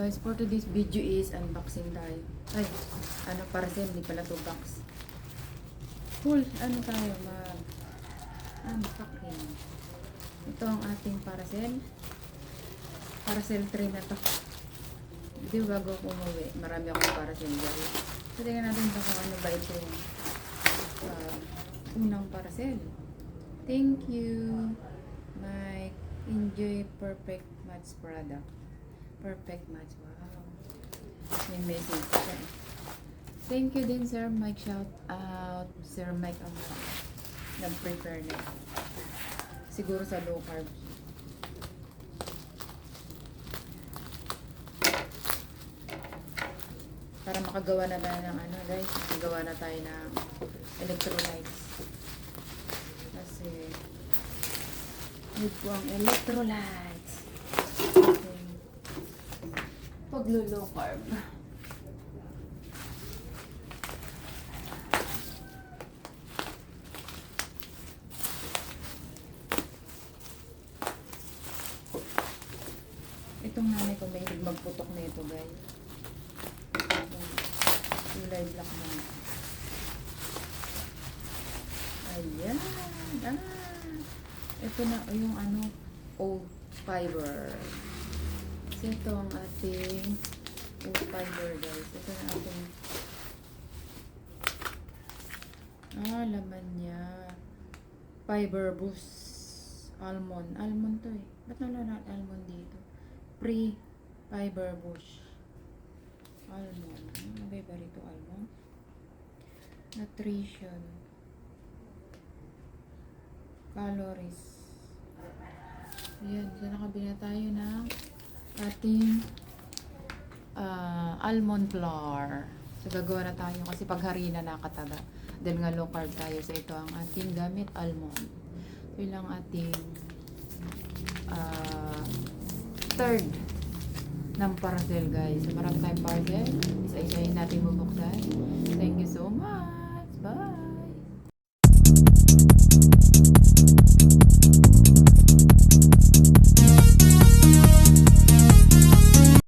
guys, for today's video is unboxing tayo. Ay, ano parcel, hindi pala to box. Full, ano tayo, unboxing. Ito ang ating parcel. Parcel 3 na to. Hindi bago ako umuwi, marami akong parcel guys. So, tingnan natin kung ano ba ito yung unang parcel. Thank you, my Enjoy Perfect Match product. Perfect match. Wow. May message siya. Thank you din, Sir Mike. Shout out. Sir Mike ang nag-prepare na. Siguro sa low carb. Para makagawa na tayo ng ano, guys. Makagawa na tayo ng electrolytes. Kasi need ko ang electrolytes. Paglo-low carb. Itong nanay ko may magputok na ito, guys. Kulay black na. Ayan. Ito na yung ano, oat fiber. So, ito ang ating oat fiber, guys. Ito na ating laman niya. Fiber boost. Almond. Almond to eh. Ba't nalala almond dito? Pre-fiber boost. Almond. Ano ba rito almond? Nutrition. Calories. Ayan. So, nakabila tayo ng ating almond flour. So, gagawa na tayo kasi pagharina nakataba. Dahil nga low carb tayo. So, ito ang ating gamit almond. So, ilang ating third ng parcel, guys. So, marami tayong parcel. Isa-isahin natin bubuksan. Thank you so much. Bye!